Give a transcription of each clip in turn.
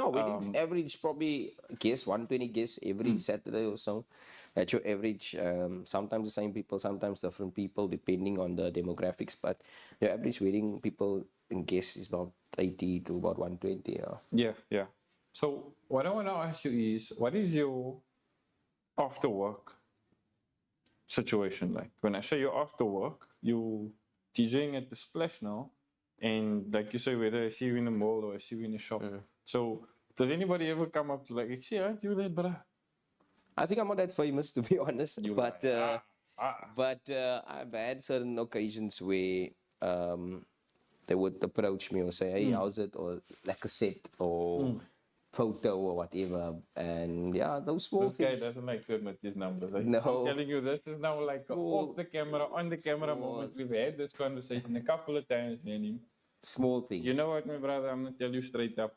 Yeah, weddings average probably guests, 120 guests every Saturday or so. That's your average. Sometimes the same people, sometimes different people, depending on the demographics. But your average wedding people and guests is about 80 to about 120. Yeah. Yeah. So what I want to ask you is, what is your after work situation like? When I say you're after work, you DJing at the Splash now, and like you say, whether I see you in the mall or I see you in the shop. So does anybody ever come up to like, see, aren't you that, bruh? I think I'm not that famous, to be honest. You but lie. I've had certain occasions where they would approach me or say, "Hey, how's it?" or like a set or photo or whatever. And yeah, those small This guy things. doesn't like to admit his numbers. No. I'm telling you, this is now like a Small- off the camera, on the camera moment. We've had this conversation a couple of times, Manny. Small things. You know what, my brother? I'm gonna tell you straight up.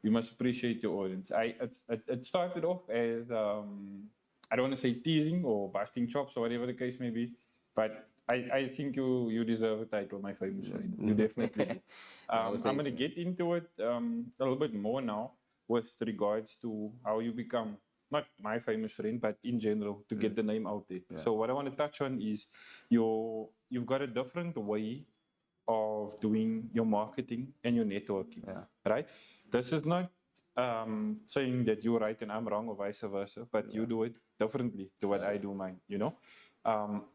You must appreciate your audience. It started off as I don't want to say teasing or busting chops or whatever the case may be, but I think you deserve a title, my famous friend. You definitely do. I'm thanks, gonna get into it a little bit more now with regards to how you become not my famous friend, but in general to get the name out there. So what I want to touch on is you've got a different way of doing your marketing and your networking, right? This is not saying that you're right and I'm wrong or vice versa, but you do it differently to what I do mine, you know?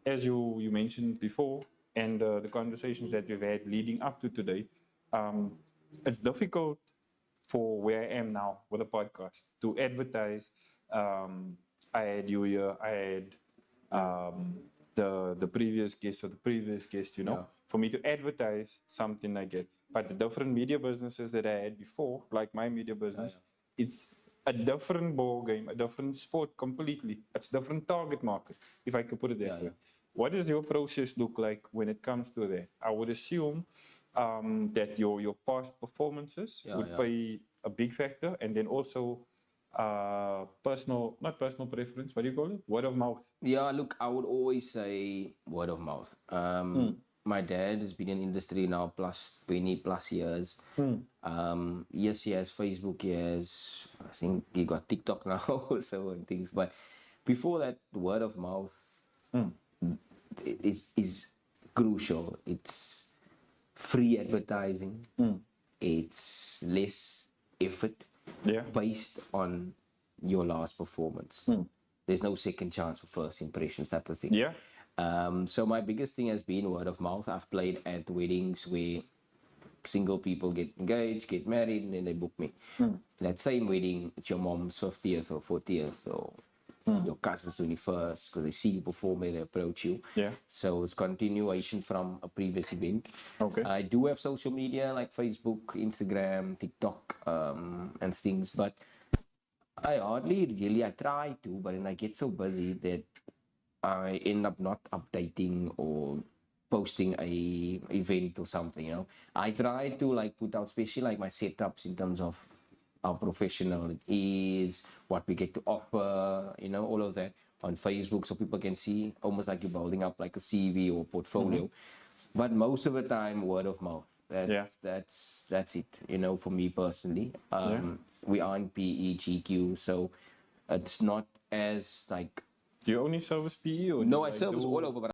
As you mentioned before, and the conversations that we've had leading up to today, it's difficult for where I am now with a podcast to advertise. I had you here, I had the previous guest or the previous guest, you know, for me to advertise something like that. But the different media businesses that I had before, like my media business, it's a different ball game, a different sport completely. It's different target market, if I could put it that way. What does your process look like when it comes to that? I would assume that your past performances would play a big factor, and then also not personal preference, what do you call it? Word of mouth. Yeah, look, I would always say word of mouth. My dad has been in industry now plus 20 plus years. Yes, he has Facebook, he has, I think he got TikTok now also and things. But before that, word of mouth is crucial. It's free advertising. It's less effort based on your last performance. There's no second chance for first impressions type of thing. So my biggest thing has been word of mouth. I've played at weddings where single people get engaged, get married, and then they book me. That same wedding, it's your mom's 50th or 40th or your cousin's 21st, because they see you perform, they approach you. So it's continuation from a previous event. I do have social media like Facebook, Instagram, TikTok, and things, but I try to, but then I get so busy that I end up not updating or posting a event or something, you know. I try to like put out, especially like my setups in terms of how professional it is, what we get to offer, you know, all of that on Facebook so people can see, almost like you're building up like a CV or portfolio. But most of the time, word of mouth. That's it, you know, for me personally. We are in PE, GQ, so it's not as like... Do you only service PE or No, I service all over, but